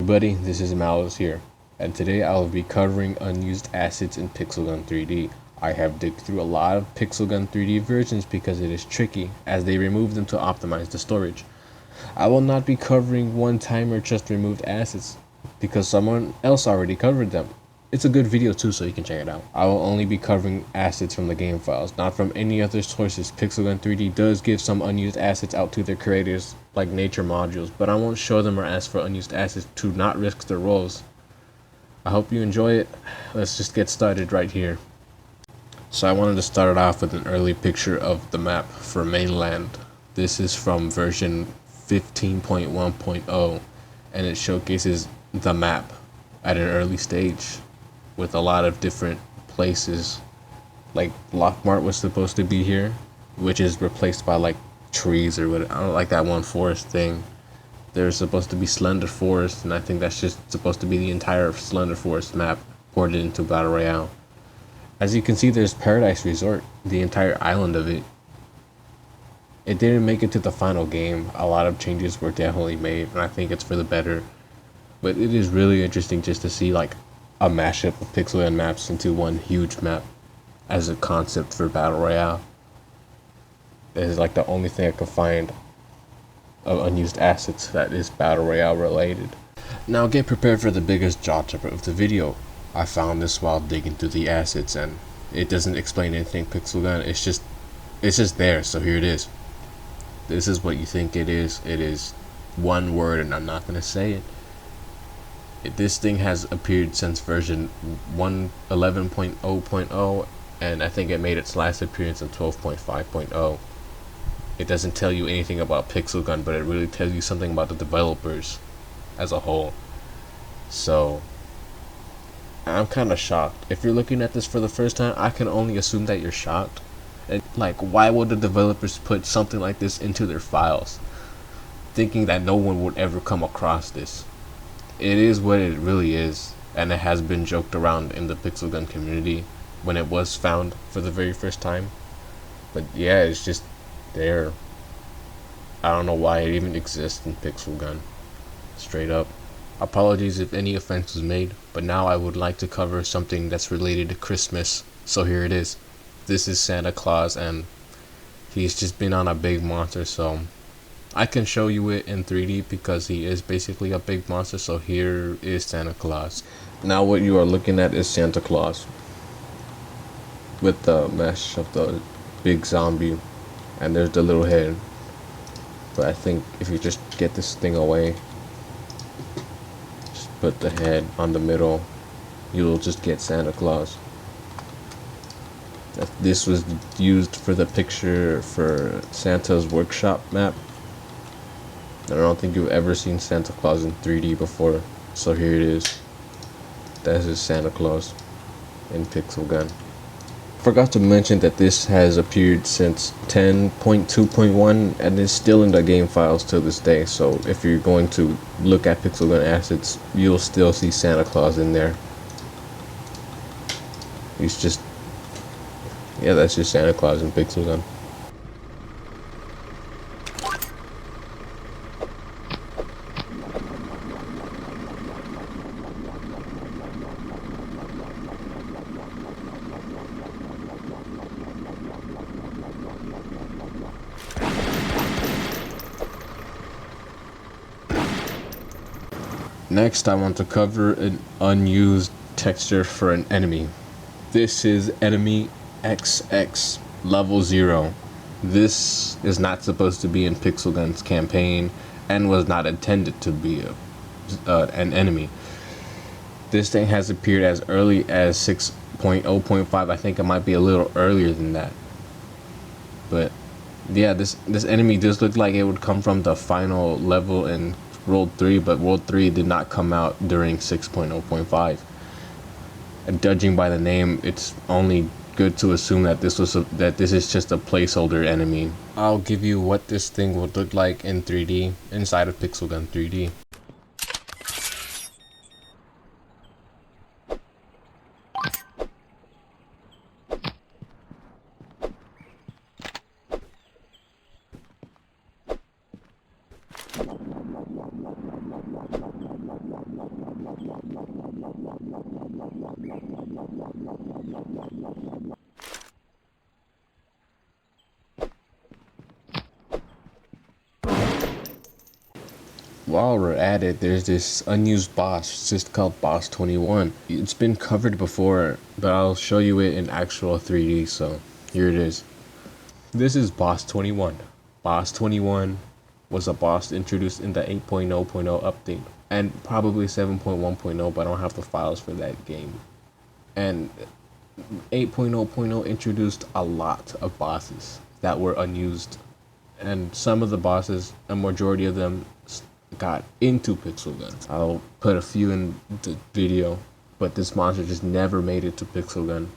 everybody, this is Malwils here, and today I will be covering unused assets in Pixel Gun 3D. I have digged through a lot of Pixel Gun 3D versions because it is tricky, as they remove them to optimize the storage. I will not be covering one-timer just removed assets, because someone else already covered them. It's a good video too, so you can check it out. I will only be covering assets from the game files, not from any other sources. Pixel Gun 3D does give some unused assets out to their creators, like nature modules, but I won't show them or ask for unused assets to not risk their roles. I hope you enjoy it. Let's just get started right here. So I wanted to start it off with an early picture of the map for mainland. This is from version 15.1.0, and it showcases the map at an early stage with a lot of different places. Like Lockmart was supposed to be here, which is replaced by like trees or what. I don't like that one forest thing. There's supposed to be Slender Forest, and I think that's just supposed to be the entire Slender Forest map ported into Battle Royale. As you can see, there's Paradise Resort, the entire island of it. It didn't make it to the final game. A lot of changes were definitely made, and I think it's for the better. But it is really interesting just to see like a mashup of Pixel Gun maps into one huge map as a concept for Battle Royale. It is like the only thing I could find of unused assets that is Battle Royale related. Now get prepared for the biggest jaw dropper of the video. I found this while digging through the assets, and it doesn't explain anything Pixel Gun. It's just there, so here it is. This is what you think it is. It is one word, and I'm not gonna say it. This thing has appeared since version 1.11.0.0, and I think it made its last appearance in 12.5.0. It doesn't tell you anything about Pixel Gun, but it really tells you something about the developers as a whole. So I'm kind of shocked. If you're looking at this for the first time, I can only assume that you're shocked. And like, why would the developers put something like this into their files, thinking that no one would ever come across this? It is what it really is, and it has been joked around in the Pixel Gun community when it was found for the very first time. But yeah, it's just there. I don't know why it even exists in Pixel Gun. Straight up. Apologies if any offense was made, but now I would like to cover something that's related to Christmas. So here it is. This is Santa Claus, and he's just been on a big monster, so I can show you it in 3D because he is basically a big monster. So here is Santa Claus. Now what you are looking at is Santa Claus with the mesh of the big zombie, and there's the little head. But I think if you just get this thing away, just put the head on the middle, you'll just get Santa Claus. This was used for the picture for Santa's workshop map. I don't think you've ever seen Santa Claus in 3D before, so here it is. That is Santa Claus in Pixel Gun. Forgot to mention that this has appeared since 10.2.1 and is still in the game files to this day, so if you're going to look at Pixel Gun assets, you'll still see Santa Claus in there. He's just, yeah, that's just Santa Claus in Pixel Gun. Next, I want to cover an unused texture for an enemy. This is enemy XX level 0. This is not supposed to be in Pixel Gun's campaign and was not intended to be an enemy. This thing has appeared as early as 6.0.5. I think it might be a little earlier than that. But yeah, this enemy does look like it would come from the final level in World 3, but World 3 did not come out during 6.0.5. And judging by the name, it's only good to assume that this is just a placeholder enemy. I'll give you what this thing would look like in 3D inside of Pixel Gun 3D. while we're at it, there's this unused boss. It's just called Boss 21. It's been covered before, but I'll show you it in actual 3D, so here it is. This is Boss 21. Boss 21 was a boss introduced in the 8.0.0 update, and probably 7.1.0, but I don't have the files for that game. And 8.0.0 introduced a lot of bosses that were unused, and some of the bosses, a majority of them, got into Pixel Gun. I'll put a few in the video, but this monster just never made it to Pixel Gun.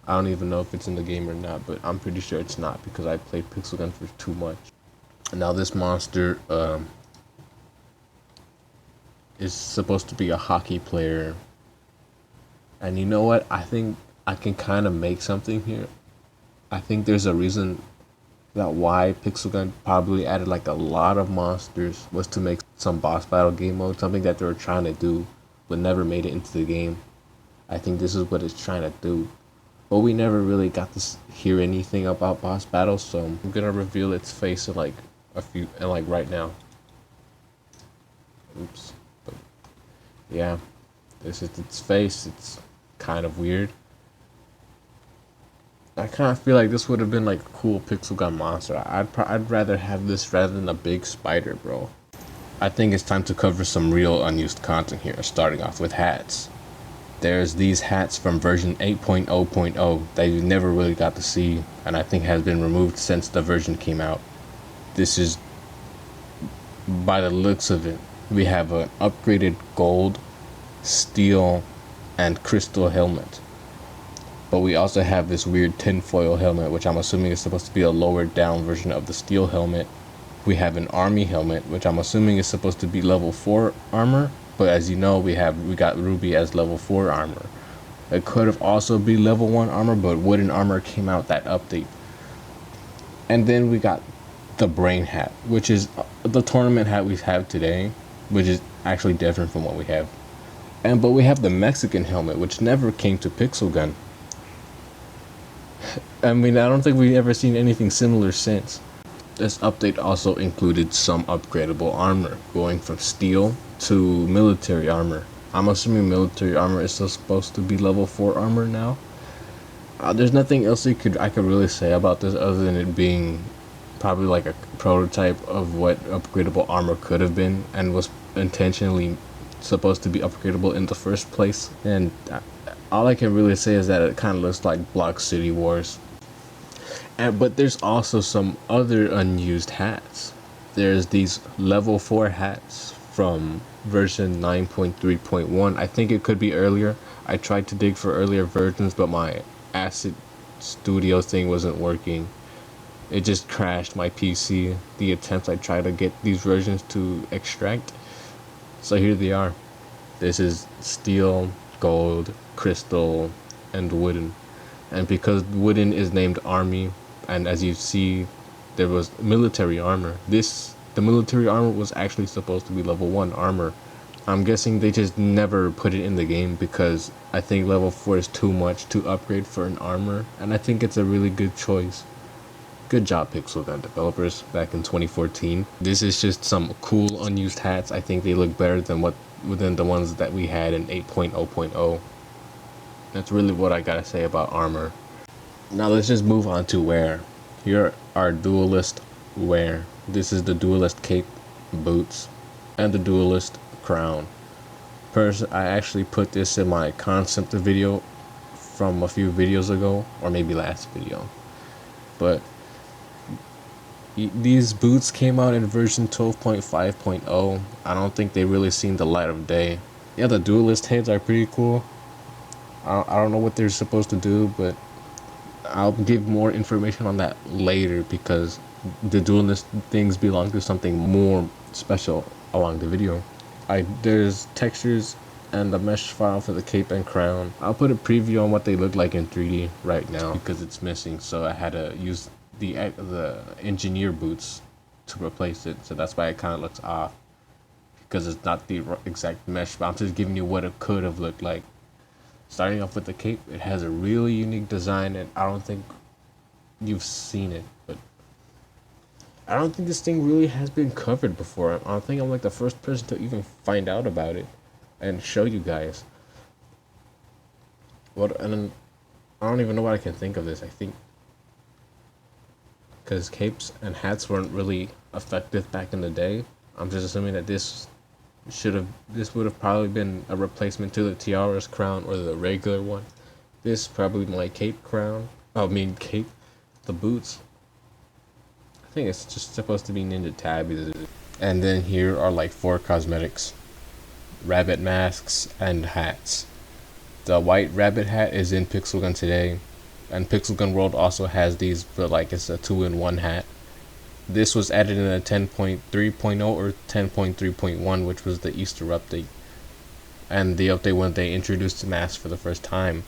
I don't even know if it's in the game or not, but I'm pretty sure it's not because I played Pixel Gun for too much. Now this monster is supposed to be a hockey player, and you know what? I think I can kind of make something here. I think there's a reason that why Pixel Gun probably added like a lot of monsters was to make some boss battle game mode, something that they were trying to do but never made it into the game. I think this is what it's trying to do, but we never really got to hear anything about boss battles, so I'm gonna reveal its face in like right now. Oops. But yeah, this is its face. It's kind of weird. I kind of feel like this would have been like a cool Pixel Gun monster. I'd rather have this rather than a big spider, bro. I think it's time to cover some real unused content here, starting off with hats. There's these hats from version 8.0.0 that you never really got to see, and I think has been removed since the version came out. This is, by the looks of it, we have an upgraded gold, steel, and crystal helmet. But we also have this weird tinfoil helmet, which I'm assuming is supposed to be a lowered down version of the steel helmet. We have an army helmet, which I'm assuming is supposed to be level 4 armor. But as you know, we got Ruby as level 4 armor. It could have also be level 1 armor, but wooden armor came out that update. And then we got the brain hat, which is the tournament hat we have today, which is actually different from what we have. But we have the Mexican helmet, which never came to Pixel Gun. I mean, I don't think we've ever seen anything similar since. This update also included some upgradable armor, going from steel to military armor. I'm assuming military armor is still supposed to be level 4 armor now. There's nothing else I could really say about this other than it being probably like a prototype of what upgradable armor could have been and was intentionally supposed to be upgradable in the first place. And all I can really say is that it kind of looks like Block City Wars. But there's also some other unused hats. There's these level 4 hats from version 9.3.1. I think it could be earlier. I tried to dig for earlier versions, but my Acid Studio thing wasn't working. It just crashed my PC, the attempts I tried to get these versions to extract. So here they are. This is steel, gold, crystal, and wooden. And because wooden is named army, and as you see, there was military armor. The military armor was actually supposed to be level 1 armor. I'm guessing they just never put it in the game because I think level 4 is too much to upgrade for an armor, and I think it's a really good choice. Good job, Pixel Gun developers, back in 2014. This is just some cool unused hats. I think they look better than the ones that we had in 8.0.0. That's really what I gotta say about armor. Now let's just move on to wear. Here are Duelist wear. This is the Duelist cape, boots, and the Duelist crown. I actually put this in my concept video from a few videos ago, or maybe last video. But these boots came out in version 12.5.0. I don't think they really seen the light of day. Yeah, the Duelist heads are pretty cool. I don't know what they're supposed to do, but I'll give more information on that later because the Duelist things belong to something more special along the video. There's textures and a mesh file for the cape and crown. I'll put a preview on what they look like in 3D right now because it's missing, so I had to use the engineer boots to replace it, so that's why it kind of looks off because it's not the exact mesh, but I'm just giving you what it could have looked like. Starting off with the cape, it has a really unique design, and I don't think you've seen it, but I don't think this thing really has been covered before. I think I'm like the first person to even find out about it and show you guys. What, and then I don't even know what I can think of this. I think because capes and hats weren't really effective back in the day. I'm just assuming that this would have probably been a replacement to the tiara's crown or the regular one. This probably my cape crown. I mean cape, the boots. I think it's just supposed to be Ninja Tabbies. And then here are like 4 cosmetics: rabbit masks and hats. The white rabbit hat is in Pixel Gun today, and Pixel Gun World also has these, but like it's a 2-in-1 hat. This was added in a 10.3.0 or 10.3.1, which was the Easter update, and the update when they introduced the mask for the first time.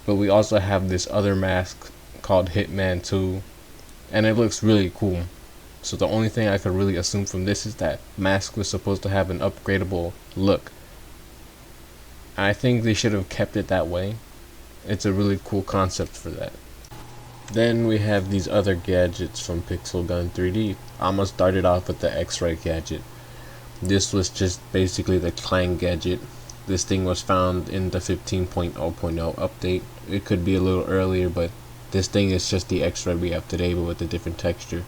But we also have this other mask called Hitman 2, and it looks really cool. So the only thing I could really assume from this is that mask was supposed to have an upgradable look. I think they should have kept it that way. It's a really cool concept for that. Then we have these other gadgets from Pixel Gun 3D. I'm gonna start it off with the X-Ray gadget. This was just basically the Clang gadget. This thing was found in the 15.0.0 update. It could be a little earlier, but this thing is just the X-Ray we have today, but with a different texture.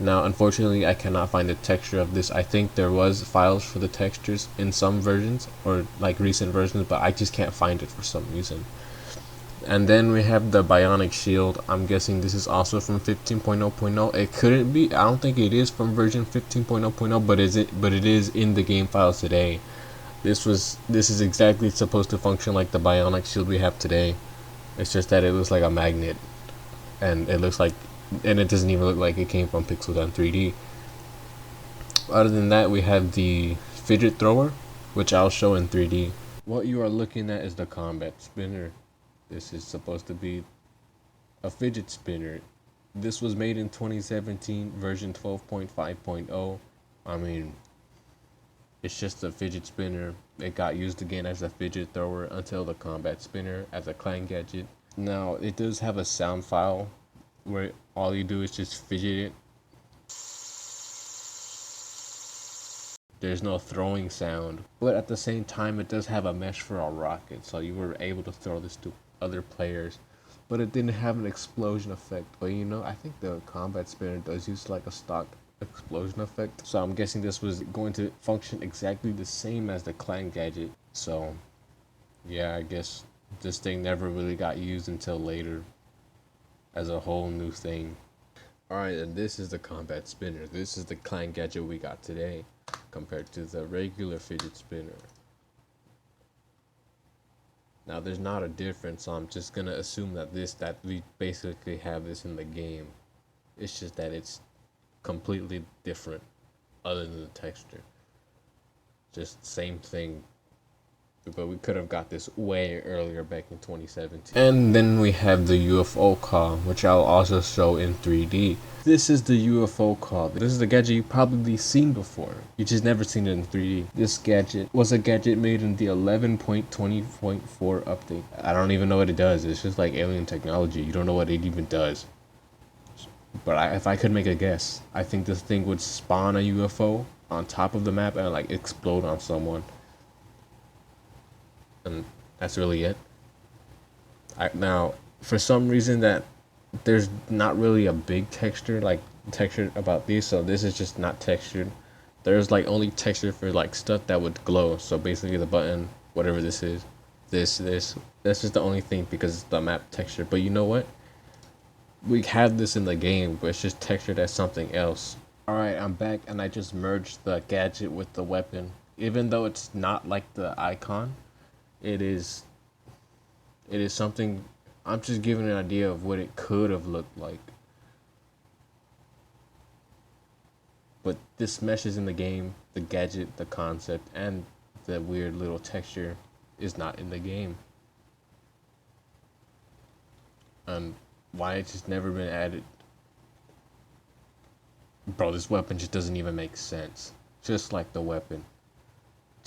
Now, unfortunately, I cannot find the texture of this. I think there was files for the textures in some versions, or like recent versions, but I just can't find it for some reason. And then we have the Bionic Shield. I'm guessing this is also from 15.0.0. It couldn't be. I don't think it is from version 15.0.0, but it is in the game files today. This is exactly supposed to function like the Bionic Shield we have today. It's just that it looks like a magnet, and it doesn't even look like it came from Pixel Gun 3D. Other than that, we have the fidget thrower, which I'll show in 3D. What you are looking at is the combat spinner. This is supposed to be a fidget spinner. This was made in 2017, version 12.5.0. I mean, it's just a fidget spinner. It got used again as a fidget thrower until the combat spinner as a Clang gadget. Now, it does have a sound file where all you do is just fidget it. There's no throwing sound, but at the same time, it does have a mesh for a rocket, so you were able to throw this to other players, but it didn't have an explosion effect. But you know, I think the combat spinner does use like a stock explosion effect, so I'm guessing this was going to function exactly the same as the Clang gadget. So yeah, I guess this thing never really got used until later as a whole new thing. Alright, and this is the combat spinner. This is the Clang gadget we got today compared to the regular fidget spinner. Now there's not a difference, so I'm just gonna assume that we basically have this in the game. It's just that it's completely different other than the texture. Just same thing, but we could have got this way earlier back in 2017. And then we have the UFO car, which I'll also show in 3D. This is the UFO car. This is the gadget you've probably seen before. You just never seen it in 3D. This gadget was a gadget made in the 11.20.4 update. I don't even know what it does. It's just like alien technology. You don't know what it even does. But if I could make a guess, I think this thing would spawn a UFO on top of the map and like explode on someone. And that's really it. Now, for some reason that there's not really a big texture about these, so this is just not textured. There's like only texture for like stuff that would glow. So basically the button, whatever this is, this, that's just the only thing because it's the map texture. But you know what? We have this in the game, but it's just textured as something else. Alright, I'm back and I just merged the gadget with the weapon. Even though it's not like the icon, it is something. I'm just giving an idea of what it could have looked like. But this meshes in the game. The gadget, the concept, and the weird little texture is not in the game. And why it's just never been added. Bro, this weapon just doesn't even make sense. Just like the weapon.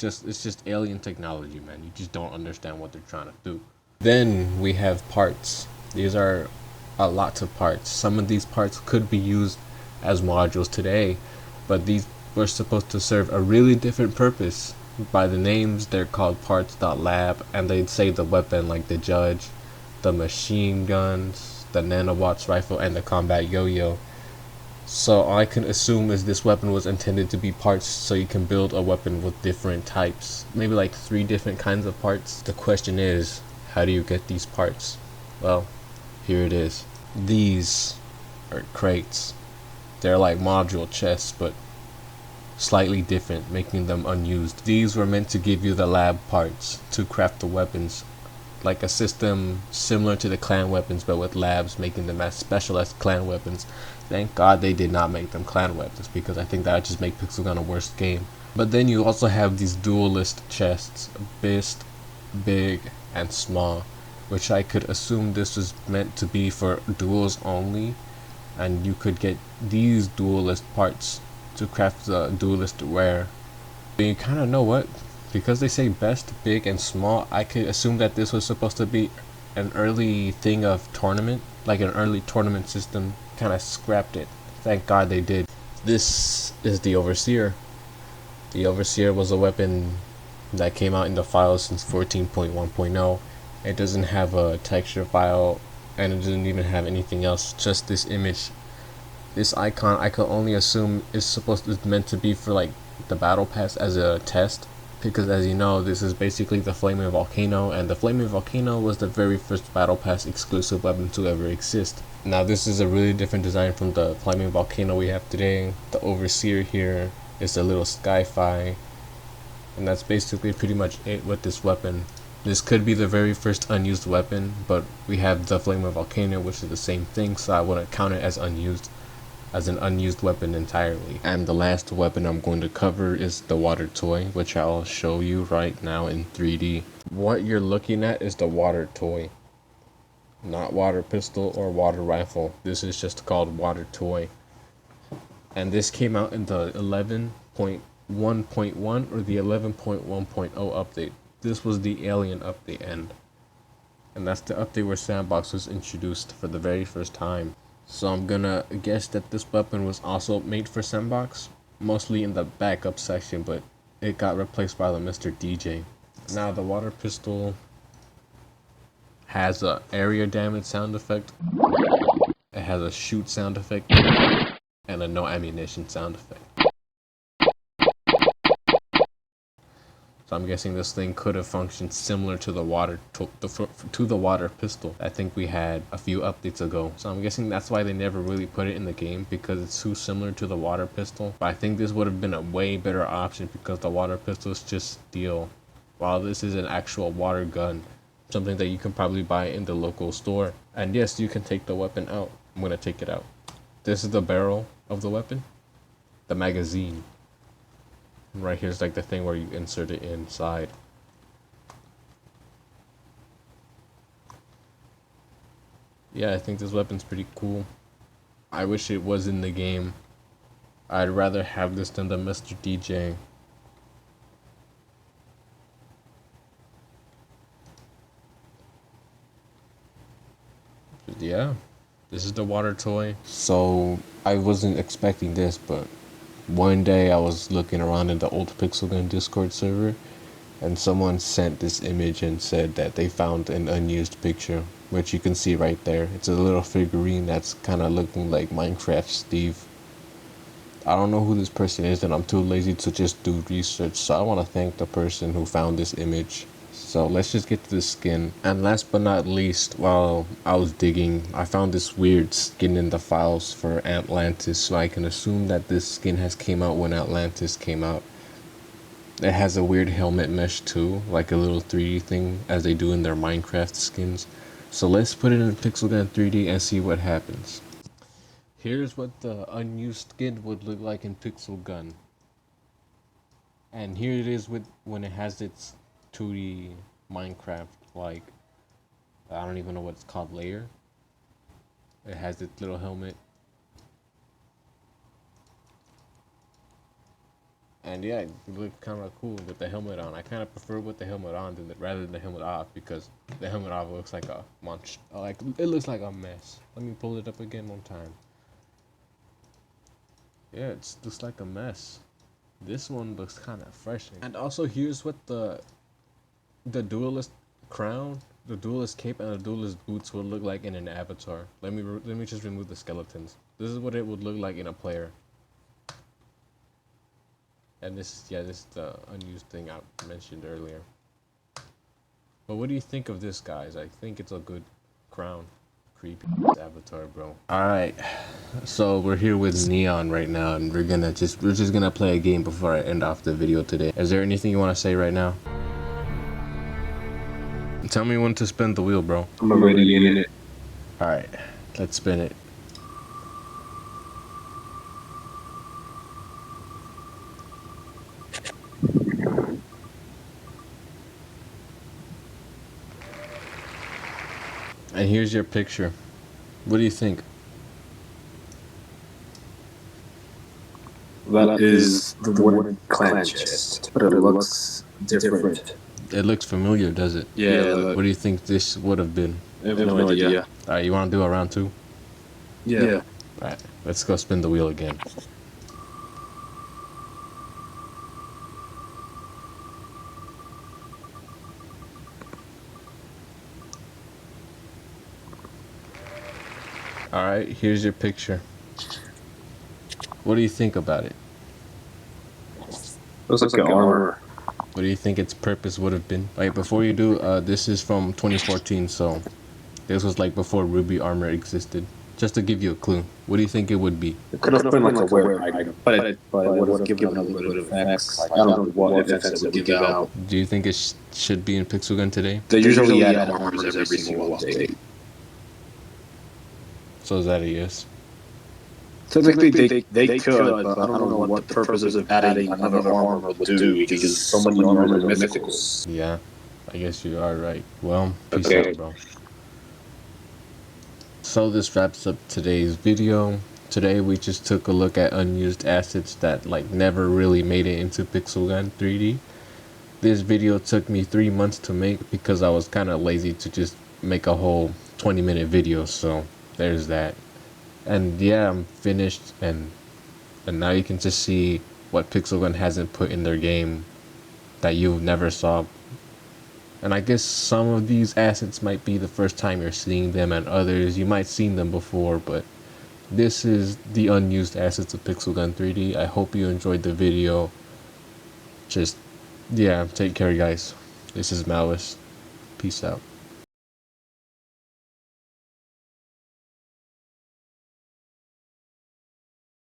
It's just alien technology, man. You just don't understand what they're trying to do. Then we have parts. These are lots of parts. Some of these parts could be used as modules today, but these were supposed to serve a really different purpose. By the names, they're called parts.lab, and they'd say the weapon like the Judge, the machine guns, the nanobots rifle, and the combat yo-yo. So all I can assume is this weapon was intended to be parts so you can build a weapon with different types. Maybe like 3 different kinds of parts. The question is, how do you get these parts? Well, here it is. These are crates. They're like module chests, but slightly different, making them unused. These were meant to give you the lab parts to craft the weapons, like a system similar to the clan weapons, but with labs, making them as special as clan weapons. Thank God they did not make them clan weapons, because I think that would just make Pixel Gun a worse game. But then you also have these duelist chests, Beast, Big, and Small, which I could assume this was meant to be for duels only, and you could get these duelist parts to craft the duelist rare. But you kind of know what? Because they say best, big, and small, I could assume that this was supposed to be an early thing of tournament, like an early tournament system. Kind of scrapped it. Thank God they did. This is the Overseer. The Overseer was a weapon that came out in the files since 14.1.0. It doesn't have a texture file, and it doesn't even have anything else, just this image. This icon I could only assume is meant to be for like the battle pass as a test, because as you know, this is basically the Flaming Volcano, and the Flaming Volcano was the very first battle pass exclusive weapon to ever exist. Now this is a really different design from the Flaming Volcano we have today. The Overseer here is a little Skyfi, and that's basically pretty much it with this weapon. This could be the very first unused weapon, but we have the Flaming Volcano, which is the same thing, so I wouldn't count it as unused, as an unused weapon entirely. And the last weapon I'm going to cover is the water toy, which I'll show you right now in 3D. What you're looking at is the water toy, not water pistol or water rifle. This is just called water toy. And this came out in the 11.1.1 or the 11.1.0 update. This was the alien update end. And that's the update where Sandbox was introduced for the very first time. So I'm gonna guess that this weapon was also made for Sandbox, mostly in the backup section, but it got replaced by the Mr. DJ. Now the water pistol has a area damage sound effect, it has a shoot sound effect, and a no ammunition sound effect. So I'm guessing this thing could have functioned similar to the water pistol I think we had a few updates ago. So I'm guessing that's why they never really put it in the game, because it's too similar to the water pistol. But I think this would have been a way better option, because the water pistol is just steel, while this is an actual water gun, something that you can probably buy in the local store. And yes, you can take the weapon out. I'm gonna take it out. This is the barrel of the weapon, the magazine. Right here's like the thing where you insert it inside. Yeah, I think this weapon's pretty cool. I wish it was in the game. I'd rather have this than the Mr. DJ. But yeah, this is the water toy. So I wasn't expecting this, but one day I was looking around in the old Pixel Gun Discord server, and someone sent this image and said that they found an unused picture, which you can see right there. It's a little figurine that's kind of looking like Minecraft Steve. I don't know who this person is, and I'm too lazy to just do research, so I want to thank the person who found this image. So let's just get to the skin. And last but not least, while I was digging, I found this weird skin in the files for Atlantis, so I can assume that this skin has came out when Atlantis came out. It has a weird helmet mesh too, like a little 3D thing, as they do in their Minecraft skins. So let's put it in Pixel Gun 3D and see what happens. Here's what the unused skin would look like in Pixel Gun. And here it is when it has its 2D Minecraft, like, I don't even know what it's called, layer. It has its little helmet. And yeah, it looks kind of cool with the helmet on. I kind of prefer with the helmet on rather than the helmet off, because the helmet off looks like a monster. Like, it looks like a mess. Let me pull it up again one time. Yeah, it looks like a mess. This one looks kind of fresh. And also, here's what the Duelist crown, the Duelist cape, and the Duelist boots would look like in an avatar. Let me just remove the skeletons. This is what it would look like in a player. And this is the unused thing I mentioned earlier. But what do you think of this, guys? I think it's a good crown. Creepy avatar, bro. Alright, so we're here with Neon right now, and we're just gonna play a game before I end off the video today. Is there anything you want to say right now? Tell me when to spin the wheel, bro. I'm already in it. Alright, let's spin it. And here's your picture. What do you think? That is the wooden clan chest, but it looks different. It looks familiar, does it? Yeah. What do you think this would have been? I have no idea. Alright, you want to do a round 2? Yeah. Alright, let's go spin the wheel again. Alright, here's your picture. What do you think about it? Looks like armor. What do you think its purpose would have been? Like, before you do, this is from 2014, so this was like before Ruby armor existed. Just to give you a clue, what do you think it would be? It could have been like a wear item, but it would have given a little bit of effects. Like, I don't know what effects it would give out. Do you think it should be in Pixel Gun today? They usually add armors every single update. So is that a yes? Technically, they could, but I don't know what the purpose of adding another armor would do, because so many armors are mythicals. Yeah, I guess you are right. Well, peace out, bro. So this wraps up today's video. Today we just took a look at unused assets that like never really made it into Pixel Gun 3D. This video took me 3 months to make because I was kind of lazy to just make a whole 20-minute video, so there's that. And yeah, I'm finished, and now you can just see what Pixel Gun hasn't put in their game that you never saw. And I guess some of these assets might be the first time you're seeing them, and others you might seen them before, but this is the unused assets of Pixel Gun 3D. I hope you enjoyed the video. Just, yeah, take care, guys. This is Malwils. Peace out.